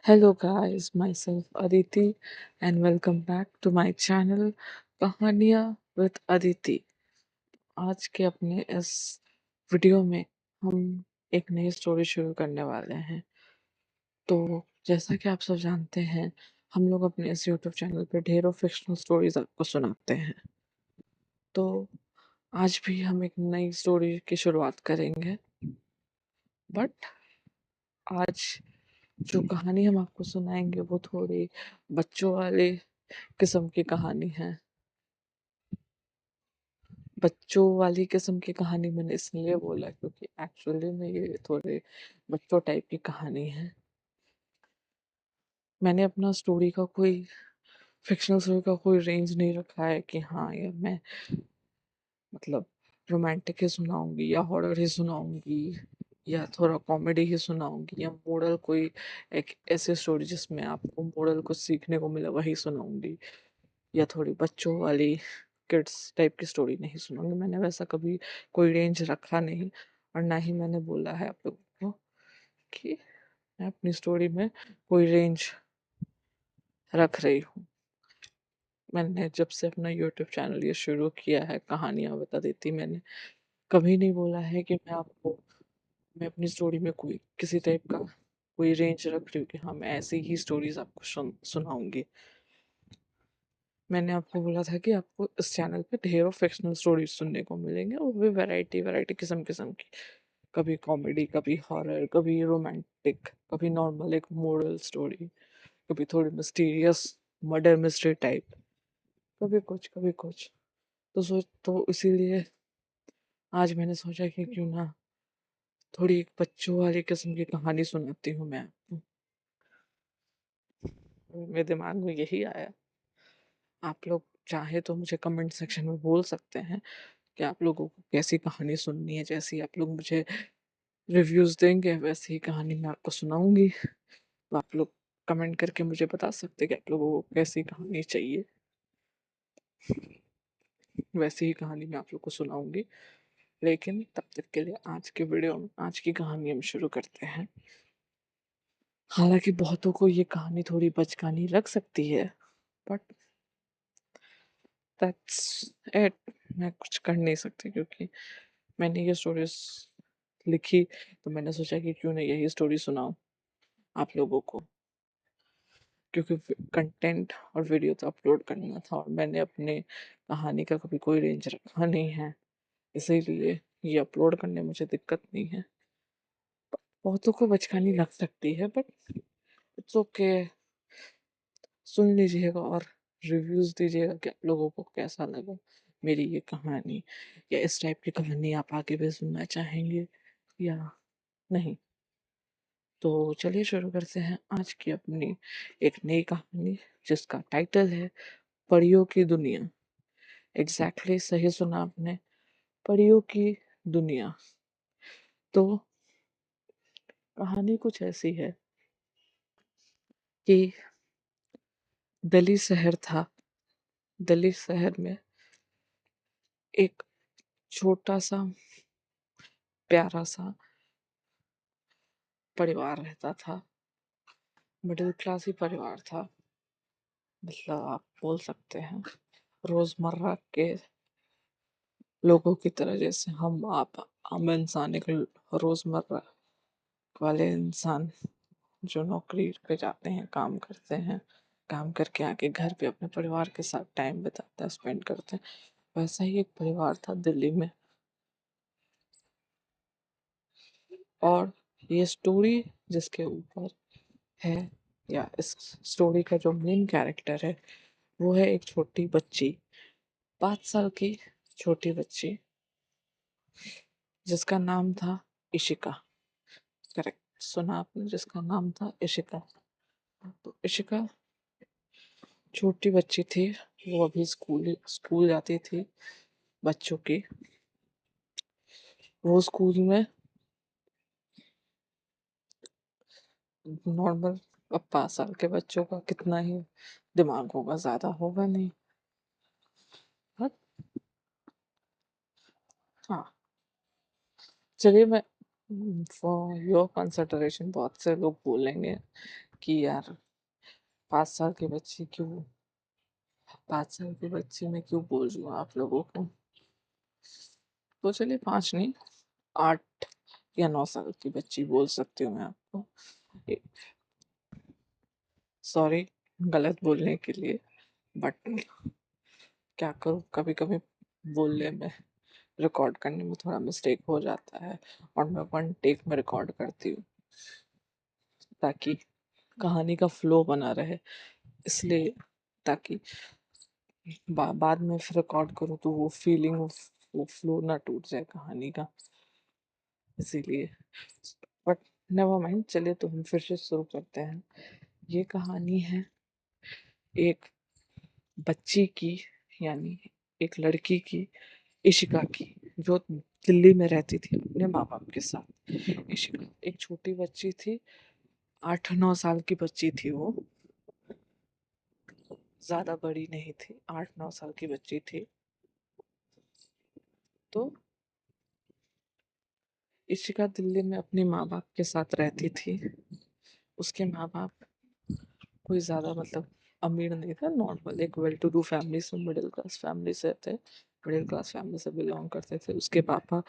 Hello guys, myself Aditi and welcome back to my channel कहानियाँ with Aditi। आज के अपने इस वीडियो में हम एक नई स्टोरी शुरू करने वाले हैं। तो जैसा कि आप सब जानते हैं, हम लोग अपने इस यूट्यूब चैनल पे ढेरों फिक्शनल स्टोरीज आपको सुनाते हैं। तो आज भी हम एक नई स्टोरी की शुरुआत करेंगे, बट आज जो कहानी हम आपको सुनाएंगे वो थोड़ी बच्चों वाली किस्म की कहानी है। बच्चों वाली किस्म की कहानी मैंने इसलिए बोला क्योंकि एक्चुअली में ये थोड़े बच्चों टाइप की कहानी है। मैंने अपना स्टोरी का कोई फिक्शनल स्टोरी का कोई रेंज नहीं रखा है कि हाँ ये मैं मतलब रोमांटिक ही सुनाऊंगी या हॉरर ही सुनाऊंगी या थोड़ा कॉमेडी ही सुनाऊंगी या मोरल कोई एक ऐसी स्टोरी जिसमें आपको मोरल कुछ सीखने को मिले वही सुनाऊंगी या थोड़ी बच्चों वाली किड्स टाइप की स्टोरी नहीं सुनाऊंगी। मैंने वैसा कभी कोई रेंज रखा नहीं और ना ही मैंने बोला है आप लोगों को कि मैं अपनी स्टोरी में कोई रेंज रख रही हूँ। मैंने जब से अपना यूट्यूब चैनल ये शुरू किया है कहानियाँ बता देती, मैंने कभी नहीं बोला है कि मैं अपनी स्टोरी में कोई किसी टाइप का कोई रेंज रख रही हूँ कि हाँ मैं ऐसी ही स्टोरीज आपको सुनाऊंगी। मैंने आपको बोला था कि आपको इस चैनल पे ढेरों फिक्शनल स्टोरीज सुनने को मिलेंगे, वो भी वैरायटी वैरायटी किस्म किस्म की। कभी कॉमेडी, कभी हॉरर, कभी रोमांटिक, कभी नॉर्मल एक मोरल स्टोरी, कभी थोड़ी मिस्टीरियस मर्डर मिस्ट्री टाइप, कभी कुछ। तो इसीलिए आज मैंने सोचा कि क्यों ना थोड़ी एक बच्चों वाली किस्म की कहानी सुनाती हूँ मैं आपको। मेरे दिमाग में यही आया। आप लोग चाहे तो मुझे कमेंट सेक्शन में बोल सकते हैं कि आप लोगों को कैसी कहानी सुननी है। जैसी आप लोग मुझे रिव्यूज देंगे वैसी ही कहानी मैं आपको सुनाऊंगी। तो आप लोग कमेंट करके मुझे बता सकते हैं कि आप लोगों को कैसी कहानी चाहिए, वैसी ही कहानी मैं आप लोग को सुनाऊंगी। लेकिन तब तक के लिए आज के वीडियो में आज की कहानी हम शुरू करते हैं। हालांकि बहुतों को ये कहानी थोड़ी बचकानी लग सकती है, बट दैट्स इट। मैं कुछ कर नहीं सकती क्योंकि मैंने ये स्टोरीज लिखी, तो मैंने सोचा कि क्यों नहीं यही स्टोरी सुनाऊं आप लोगों को। क्योंकि कंटेंट और वीडियो तो अपलोड करना था और मैंने अपने कहानी का कभी कोई रेंज रखा नहीं है, इसीलिए ये अपलोड करने में मुझे दिक्कत नहीं है। बहुतों को बचकानी लग सकती है, बट इट्स ओके। सुन लीजिएगा और रिव्यूज दीजिएगा कि आप लोगों को कैसा लगा मेरी ये कहानी, या इस टाइप की कहानी आप आगे भी सुनना चाहेंगे या नहीं। तो चलिए शुरू करते हैं आज की अपनी एक नई कहानी जिसका टाइटल है परियों की दुनिया। एग्जैक्टली सही सुना आपने, परियों की दुनिया। तो कहानी कुछ ऐसी है कि दिल्ली शहर था। दिल्ली शहर में एक छोटा सा प्यारा सा परिवार रहता था। मिडिल क्लास ही परिवार था, मतलब आप बोल सकते हैं रोजमर्रा के लोगों की तरह, जैसे हम आप आम इंसान, एक रोजमर्रा वाले इंसान जो नौकरी पे जाते हैं, काम करते हैं, काम करके आके घर पे अपने परिवार के साथ टाइम बिताते हैं, स्पेंड करते हैं। वैसा ही एक परिवार था दिल्ली में। और ये स्टोरी जिसके ऊपर है, या इस स्टोरी का जो मेन कैरेक्टर है, वो है एक छोटी बच्ची, 5 साल की छोटी बच्ची, जिसका नाम था इशिका। करेक्ट सुना आपने, जिसका नाम था इशिका। तो इशिका छोटी बच्ची थी, वो अभी स्कूल स्कूल जाती थी बच्चों की। वो स्कूल में नॉर्मल, अब 5 साल के बच्चों का कितना ही दिमाग होगा, ज्यादा होगा नहीं। बट हाँ, चलिए मैं फॉर योर कंसिडरेशन बहुत से लोग बोलेंगे कि यार 5 साल की बच्ची क्यों 5 साल की बच्ची मैं क्यों बोल रही हूँ आप लोगों को। तो चलिए 5 नहीं 8 या 9 साल की बच्ची बोल सकती हूँ मैं आपको। ए सॉरी गलत बोलने के लिए, बट क्या करूँ, कभी-कभी बोलने में, रिकॉर्ड करने में थोड़ा मिस्टेक हो जाता है और मैं वन टेक में रिकॉर्ड करती हूँ ताकि कहानी का फ्लो बना रहे। इसलिए ताकि बाद में फिर रिकॉर्ड करूँ तो वो फीलिंग, वो फ्लो ना टूट जाए कहानी का, इसीलिए। बट नेवर माइंड, चलिए तो हम फिर से शुरू करते हैं। ये कहानी है एक बच्ची की, यानी एक लड़की की, इशिका की, जो दिल्ली में रहती थी अपने माँ बाप के साथ। इशिका एक छोटी बच्ची थी, 8-9 साल की बच्ची थी वो, ज्यादा बड़ी नहीं थी, 8-9 साल की बच्ची थी। तो इशिका दिल्ली में अपने माँ बाप के साथ रहती थी। उसके माँ बाप कोई ज़्यादा मतलब अमीर नहीं था, नॉर्मल एक वेल टू डू फैमिली से, मिडिल क्लास फैमिली से थे, मिडिल क्लास फैमिली से बिलोंग करते थे। उसके पापा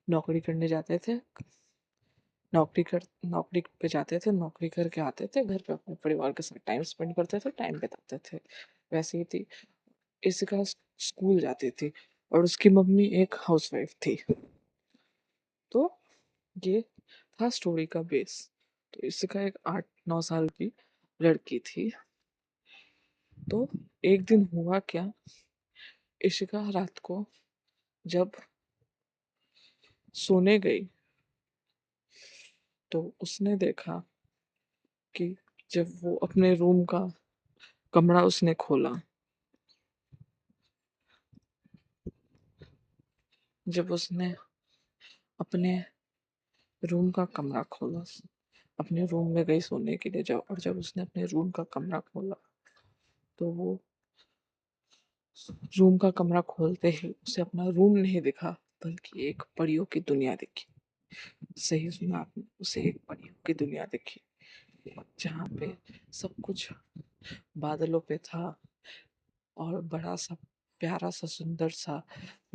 नौकरी करने जाते थे, नौकरी पे जाते थे, नौकरी करके आते थे घर पे, अपने परिवार के साथ टाइम स्पेंड करते थे, टाइम बिताते थे। वैसे ही थी इसका, स्कूल जाती थी और उसकी मम्मी एक हाउसवाइफ थी। तो ये था स्टोरी का बेस। तो इसका एक 8-9 साल की लड़की थी। तो एक दिन हुआ क्या, इशिका रात को जब सोने गई तो उसने देखा कि जब वो अपने रूम का कमरा उसने खोला, जब उसने अपने रूम का कमरा खोला, अपने रूम में गई सोने के लिए जब, और जब उसने अपने रूम का कमरा खोला तो वो रूम का कमरा खोलते ही उसे अपना रूम नहीं दिखा, बल्कि एक परियों की दुनिया दिखी। सही सुना आपने, उसे एक परियों की दुनिया दिखी, जहाँ पे सब कुछ बादलों पे था और बड़ा सा प्यारा सा सुंदर सा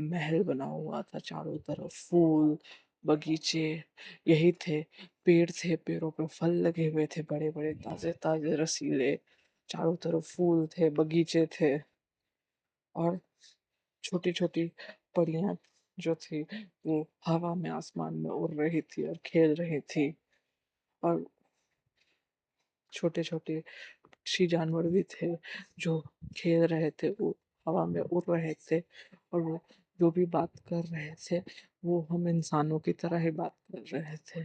महल बना हुआ था। चारों तरफ फूल बगीचे यही थे, पेड़ थे, पेड़ों पे फल लगे हुए थे, बड़े बड़े ताजे ताजे रसीले। चारों तरफ फूल थे, बगीचे थे, और छोटी छोटी परियां जो थी वो हवा में, आसमान में उड़ रही थी और खेल रही थी। और छोटे छोटे पक्षी जानवर भी थे जो खेल रहे थे, वो हवा में उड़ रहे थे। और वो जो भी बात कर रहे थे वो हम इंसानों की तरह ही बात कर रहे थे।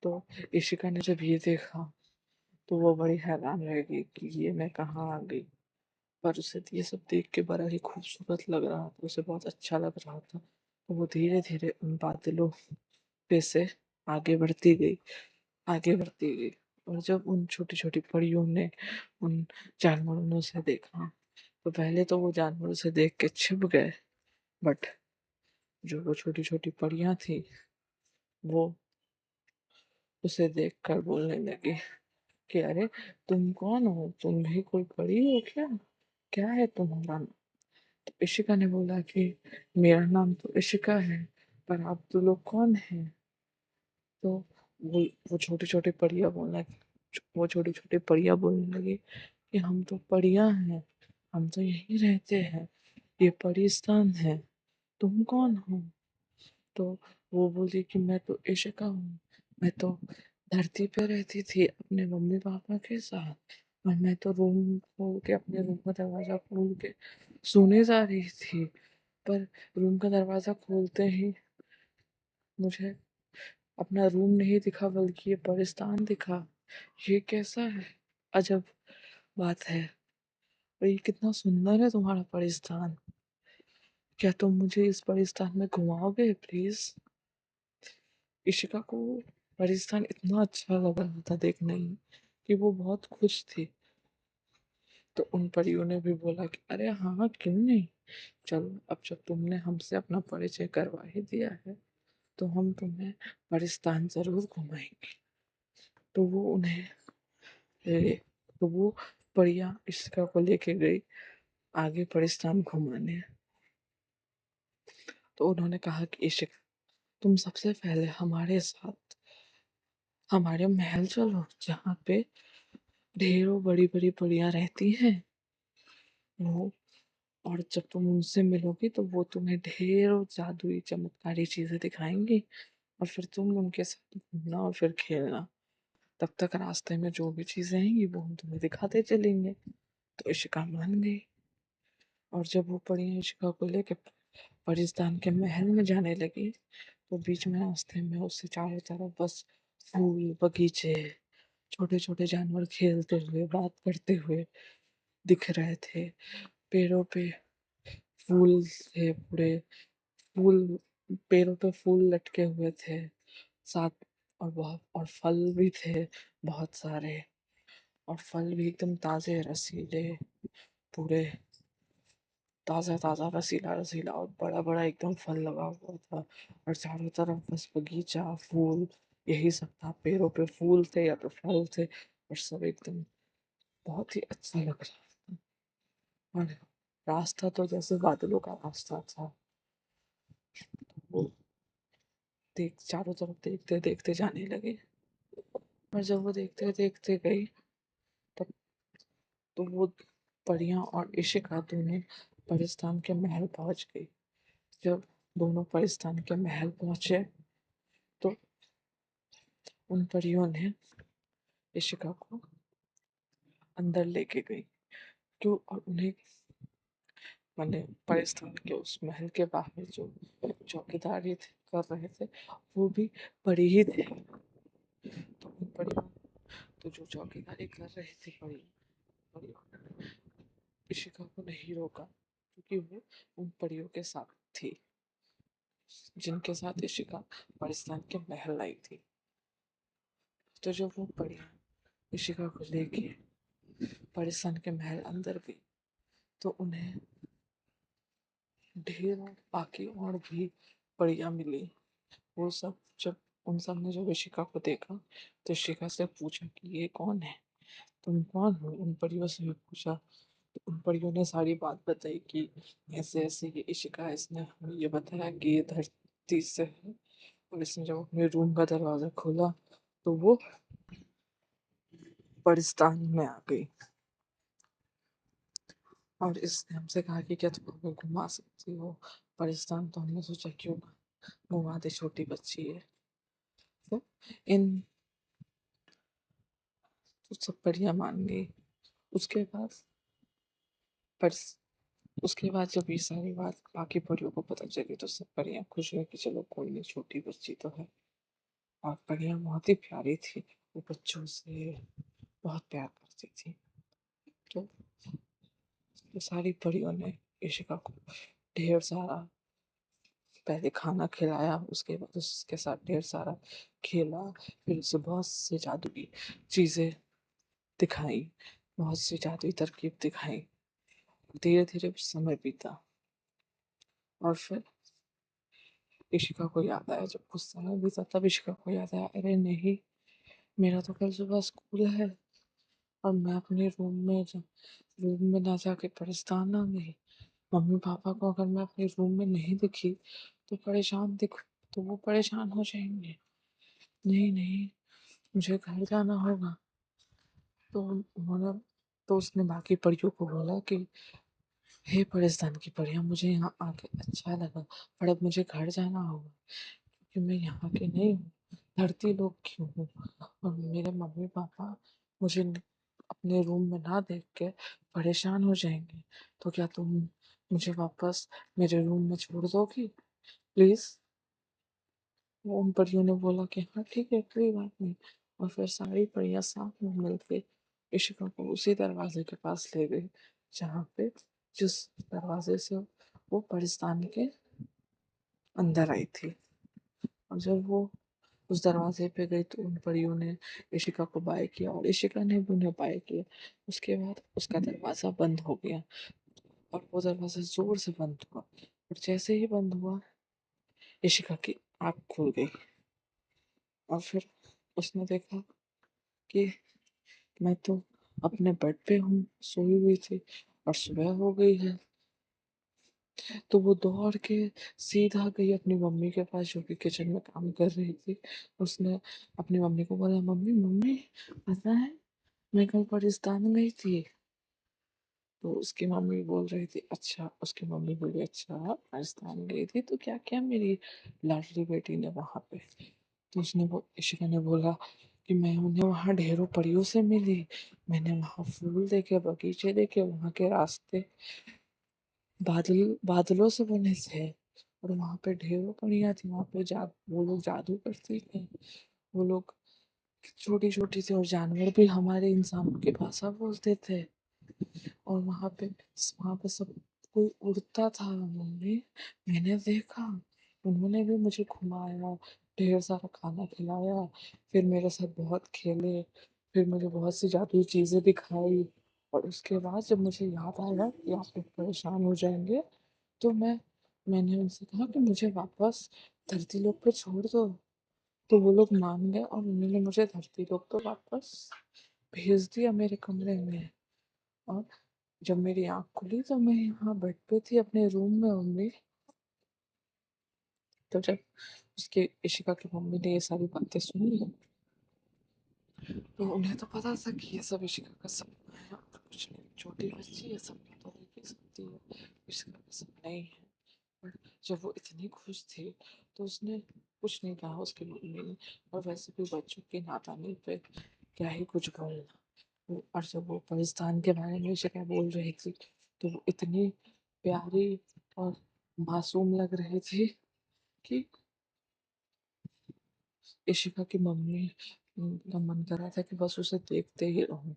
तो इशिका ने जब ये देखा तो वो बड़ी हैरान रह गई कि ये मैं कहाँ आ गई। पर उसे ये सब देख के बड़ा ही खूबसूरत लग रहा था, उसे बहुत अच्छा लग रहा था। तो वो धीरे धीरे उन बादलों पे से आगे बढ़ती गई, आगे बढ़ती गई। और जब उन छोटी छोटी परियों ने उन जानवरों से देखा तो पहले तो वो जानवर उसे देख के छिप गए, बट जो वो छोटी छोटी परियां थी वो उसे देखकर बोलने लगी कि अरे तुम कौन हो, तुम भी कोई परी हो क्या, क्या है तुम्हारा नाम। तो इशिका ने बोला कि मेरा नाम तो इशिका है, पर आप तो लोग कौन हैं। तो वो छोटी छोटी परियां बोलने वो छोटी छोटी परियां बोलने लगी कि हम तो परियां हैं, हम तो यहीं रहते हैं, ये परिस्थान है, तुम कौन हो। तो वो बोली कि मैं तो इशिका हूँ, मैं तो धरती पे रहती थी अपने मम्मी पापा के साथ, और मैं तो रूम खोल के, अपने रूम का दरवाजा खोल के सोने जा रही थी। पर रूम का दरवाजा खोलते ही मुझे अपना रूम नहीं दिखा, बल्कि ये परिस्थान दिखा। ये कैसा है, अजब बात है, और ये कितना सुंदर है तुम्हारा परिस्थान। क्या तुम मुझे इस परिस्थान में घुमाओगे प्लीज। इशिका को परिस्थान इतना अच्छा लग रहा था देखने में कि वो बहुत खुश थी। तो उन परियों ने भी बोला कि अरे हाँ क्यों नहीं, चलो अब जब तुमने हमसे अपना परिचय करवा ही दिया है तो हम तुम्हें परिस्थान जरूर घुमाएंगे। तो वो उन्हें ले तो वो परियां इशिका को लेके गई आगे परिस्तान घुमाने। तो उन्होंने कहा कि इशिका, तुम सबसे पहले हमारे साथ हमारे महल चलो, जहाँ पे ढेरों बड़ी बड़ी परियां रहती हैं। वो और जब तुम उनसे मिलोगी तो वो तुम्हें ढेरों जादुई चमत्कारी चीजें दिखाएंगी, और फिर तुम उनके साथ घूमना और फिर खेलना। तब तक रास्ते में जो भी चीजें आएंगी वो हम तुम्हें दिखाते चलेंगे। तो इशिका मान गई, और जब वो परियां इशिका को लेकर परिस्तान के महल में जाने लगी, तो बीच में रास्ते में उससे चारों तरफ बस फूल बगीचे, छोटे छोटे जानवर खेलते हुए बात करते हुए दिख रहे थे। पेड़ों पे फूल थे पूरे, फूल पेड़ों पे फूल लटके हुए थे साथ, और बहुत और फल भी थे बहुत सारे, और फल भी एकदम ताजे रसीले, पूरे ताजा ताजा रसीला रसीला और बड़ा बड़ा एकदम फल लगा हुआ था। और चारों तरफ बस बगीचा फूल, यही सब था। पेड़ों पे फूल थे या तो फल थे, और सब एकदम बहुत ही अच्छा लग रहा था। और रास्ता तो जैसे बादलों का रास्ता था। वो देख चारों तरफ देखते देखते जाने लगे। और जब वो देखते देखते गई, तब तो वो परियां और इशिका दोनों परिस्तान के महल पहुंच गई। जब दोनों परिस्तान के महल पहुंचे, तो उन परियों ने इशिका को अंदर लेके गई। क्यों? और उन्हें मैंने परिस्तान के उस महल के बाहर जो चौकीदारी कर रहे थे, वो भी परी ही थे। तो उन परियों तो जो चौकीदारी कर रहे थे परियों ने इशिका को नहीं रोका, क्योंकि वो उन परियों के साथ थी जिनके साथ इशिका परिस्तान के महल आई थी। तो जब वो परियां इशिका को लेके परिस्तान के महल अंदर गई, तो उन्हें ढेरों बाकी और भी परियां मिली। वो सब जब उन सब ने जब इशिका को देखा, तो इशिका से पूछा कि ये कौन है, तुम कौन हो? उन परियों से भी पूछा, तो उन परियों ने सारी बात बताई कि ऐसे ऐसे ये इशिका है, इसने हमें ये बताया कि ये धरती से है। और इसने जब अपने रूम का दरवाजा खोला, तो वो परिस्तान में आ गई। और इसने हमसे कहा कि क्या तुम हमें घुमा सकती हो परिस्तान? तो हमने सोचा क्यों ना घुमा दे, छोटी बच्ची है। तो इन तो सब बढ़िया मान गई। उसके बाद पर उसके बाद जब ये सारी बात बाकी परियों को पता चली, तो सब परियां खुश हुई कि चलो कोई नहीं, छोटी बच्ची तो है। और परियां बहुत ही प्यारी थी, वो बच्चों से बहुत प्यार करती थी। तो ये सारी परियों ने इशिका को ढेर सारा पहले खाना खिलाया, उसके बाद उसके साथ ढेर सारा खेला, फिर उसे बहुत से जादू की चीजें दिखाई, बहुत सी जादुई तरकीब दिखाई। धीरे धीरे समय बीता, और फिर इशिका को याद आया, जब कुछ समय बीता तब इशिका को याद आया, अरे नहीं, मेरा तो कल सुबह स्कूल है, और मैं अपने रूम में ना जाके परिस्तान आ गई। मम्मी पापा को अगर मैं अपने रूम में नहीं दिखी तो तो वो परेशान हो जाएंगे। नहीं नहीं, मुझे घर जाना होगा। तो उन्होंने तो उसने बाकी परियों को बोला कि हे परिस्तान की परियां, मुझे यहाँ आके अच्छा लगा, पर अब मुझे घर जाना होगा, क्योंकि मैं यहाँ के नहीं हूँ, धरती लोग की हूँ। और मेरे मम्मी पापा मुझे अपने रूम में ना देख के परेशान हो जाएंगे। तो क्या तुम मुझे वापस मेरे रूम में छोड़ दोगी प्लीज? वो उन परियों ने बोला कि हाँ ठीक है, कोई बात नहीं। और फिर सारी परियां साथ में मिलके इशिका को उसी दरवाजे के पास ले गई, जहाँ पे जिस दरवाजे से वो परिस्तान के अंदर आई थी। और जब वो उस दरवाजे पे गई, तो उन परियों ने इशिका को बाय किया, और इशिका ने भी उन्हें बाय किया। उसके बाद उसका दरवाजा बंद हो गया, और वो दरवाजा जोर से बंद हुआ। और जैसे ही बंद हुआ, इशिका की आँख खुल गई, और फिर उसने देखा कि मैं तो अपने बेड पे हूँ, सोई हुई थी और सुबह हो गई है। तो वो दौड़ के सीधा गई अपनी मम्मी के पास जो कि किचन में काम कर रही थी। उसने अपनी मम्मी को बोला, मम्मी मम्मी पता है मैं कल पाकिस्तान गई थी। तो उसकी मम्मी बोल रही थी अच्छा, उसकी मम्मी बोली अच्छा राजस्थान गई थी तो क्या क्या मेरी लाडली बेटी ने वहां पे। तो उसने वो इशिका ने बोला कि मैं उन्हें वहां ढेरों परियों से मिली। मैंने वहां फूल देखे, बगीचे देखे, वहां के रास्ते बादलों से बने थे। और वहां पे ढेरों परियां थी, वहां पे वो लोग जादू करते थे। वो लोग छोटी छोटी थी और जानवर भी हमारे इंसानों की भाषा बोलते थे। और वहां पे सब कोई उड़ता था मम्मी, मैंने देखा। उन्होंने भी मुझे घुमाया, ढेर सारा खाना खिलाया, फिर मेरे साथ बहुत खेले, फिर मुझे बहुत सी जादुई चीजें दिखाई। और उसके बाद जब मुझे याद आया कि आप लोग परेशान हो जाएंगे तो मैंने उनसे कहा कि मुझे वापस धरती लोक पे छोड़ दो। तो वो लोग मान गए और उन्होंने मुझे धरती लोक पे वापस भेज दिया मेरे कमरे में। और जब मेरी आँख खुली तो मैं यहाँ बेड पे थी अपने रूम में मम्मी। तो जब उसके इशिका की मम्मी ने ये सारी बातें सुनी तो उन्हें तो पता था कि ये सब इशिका का सपना है और कुछ नहीं। छोटी बच्ची ये सपना तो देख ही सकती है, इशिका का सपना ही है। पर जब वो इतनी खुश थी तो उसने कुछ नहीं कहा उसकी मम्मी ने। और वैसे भी बच्चों के नादानी पे क्या ही कुछ बोलना। और जब वो पाकिस्तान के बारे में शिका बोल रही थी तो वो इतनी प्यारी और मासूम लग रही थी कि इशिका की मम्मी का मन कर रहा था कि बस उसे देखते ही रहूं।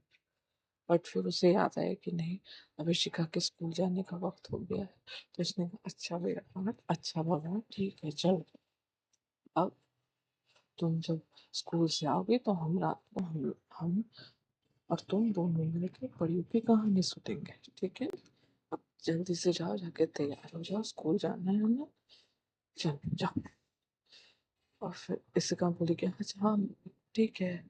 बट फिर उसे याद आया कि नहीं, अब इशिका के स्कूल जाने का वक्त हो गया है। तो उसने कहा अच्छा बेटा, अच्छा बाबा ठीक है चल, अब तुम जब स्कूल से आओगे तो हम रात को हम और तुम दोनों मिलकर परियों की कहानी सुनेंगे, ठीक है। अब जल्दी से जाओ, जाके तैयार हो जाओ, स्कूल जाना है हमें, चलो जाओ। और फिर इसका बोली कि अच्छा हाँ ठीक है,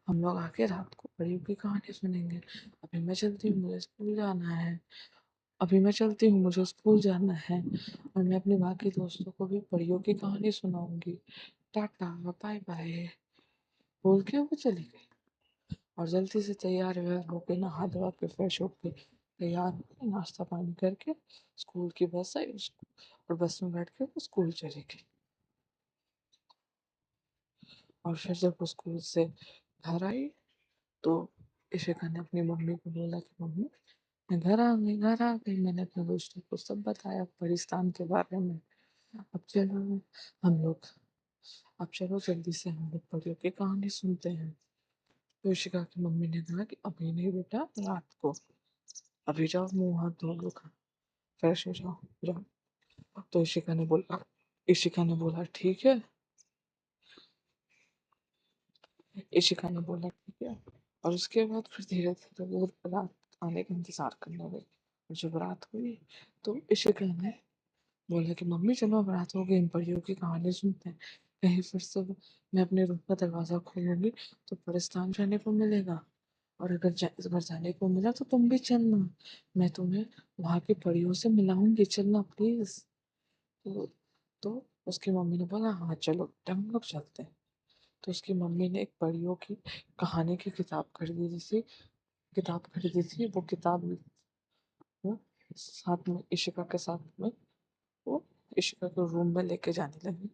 हम लोग आके रात को परियों की कहानी सुनेंगे। अभी मैं चलती हूँ, मुझे स्कूल जाना है। अभी मैं चलती हूँ, मुझे स्कूल जाना है। और मैं अपने बाकी दोस्तों को भी परियों की कहानी सुनाऊंगी। टाटा बाय बाय बोल के वो चली गई। और जल्दी से तैयार व्यार होके नहा धोवा के फ्रेश होके तैयार होके नाश्ता पानी करके स्कूल की बस आई और बस में बैठ के वो स्कूल चली गई। और फिर जब वो स्कूल से घर आई तो इशिका ने अपनी मम्मी को बोला कि मम्मी मैं घर आ गई, मैंने अपने दोस्तों को सब बताया पाकिस्तान के बारे में। अब चलो हम लोग अब चलो जल्दी से हम लोग परियों की कहानी सुनते हैं। तो इशिका की मम्मी ने कहा कि अभी नहीं बेटा, रात को, अभी जाओ मुंह हाथ धो लो, फ्रेश हो जाओ, जाओ। तो इशिका ने बोला ठीक है। इशिका ने बोला ठीक है। और उसके बाद फिर धीरे धीरे वो रात आने का इंतजार करने लगी। और जब रात हुई तो इशिका ने बोला कि मम्मी चलो अब रात हो गई, इन परियों की कहानी सुनते हैं। कहीं फिर से मैं अपने रूम का दरवाजा खोलूंगी तो पाकिस्तान जाने को मिलेगा। और अगर जाने को मिला तो तुम भी चलना, मैं तुम्हें वहां की परियों से मिलाऊंगी, चलना प्लीज। तो, तो उसकी मम्मी ने बोला हाँ चलो बेटा हम लोग चलते हैं। तो उसकी मम्मी ने एक परियों की कहानी की किताब खरीदी थी। वो किताब वो साथ में इशिका के साथ में वो इशिका को रूम में लेके जाने लगी।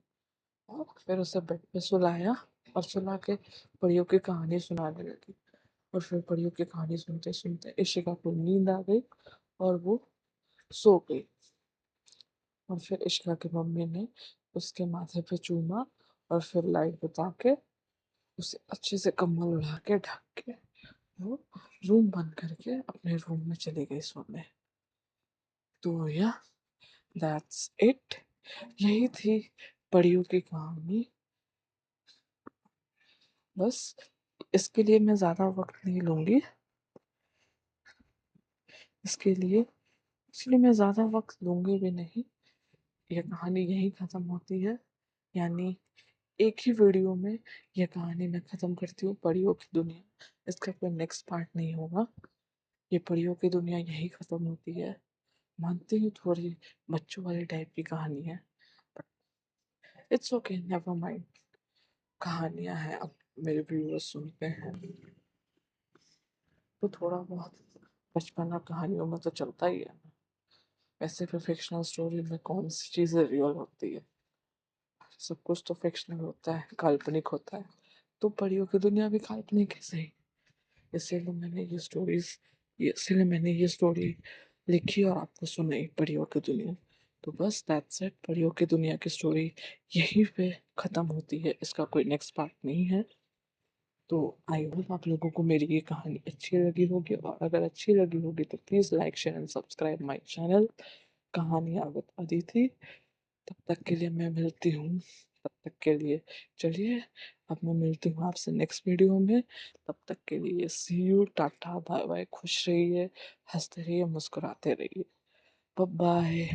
और फिर उसे बेड पे सुलाया और सुला के परियों की कहानी सुनाने लगी। और फिर परियों की कहानी सुनते सुनते इशिका को नींद आ गई और वो सो गई। और फिर इशिका की मम्मी ने उसके माथे पे चूमा और फिर लाइट बुता के उसे अच्छे से कंबल उड़ा के ढक के वो रूम बंद करके अपने रूम में चली गई सोने। तो या दैट्स इट, यही थी परियों की कहानी। बस इसके लिए मैं ज़्यादा वक्त नहीं लूँगी। इसके लिए इसलिए मैं ज़्यादा वक्त लूँगी भी नहीं। यह कहानी यहीं ख़त्म होती है। यानी एक ही वीडियो में ये कहानी मैं ख़त्म करती हूँ, परियों की दुनिया। इसका कोई नेक्स्ट पार्ट नहीं होगा। ये परियों की दुनिया यहीं ख़त्म होती है। मानती हूँ थोड़ी बच्चों वाली टाइप की कहानी है, but it's okay, never mind. कहानियाँ हैं, अब मेरे व्यूअर्स सुनते हैं तो थोड़ा बहुत बचपना कहानियों में तो चलता ही है। वैसे भी फिक्शनल स्टोरी में कौन सी चीज़ें रियल होती है? सब कुछ तो फिक्शनल होता है, काल्पनिक होता है। तो परियों की दुनिया भी काल्पनिक है, सही। इसीलिए मैंने ये स्टोरी लिखी और आपको सुनाई, परियों की दुनिया। तो बस दैट्स इट, परियों की दुनिया की स्टोरी यहीं पे ख़त्म होती है, इसका कोई नेक्स्ट पार्ट नहीं है। तो आई होप आप लोगों को मेरी ये कहानी अच्छी लगी होगी, और अगर अच्छी लगी होगी तो please like share and subscribe my channel कहानियाँ विद अदिति। तब तक के लिए मैं मिलती हूँ, तब तक के लिए चलिए, अब मैं मिलती हूँ आपसे नेक्स्ट वीडियो में। तब तक के लिए सी यू, टाटा, बाय बाय, खुश रहिए, हंसते रहिए, मुस्कुराते रहिए, बाय बाय।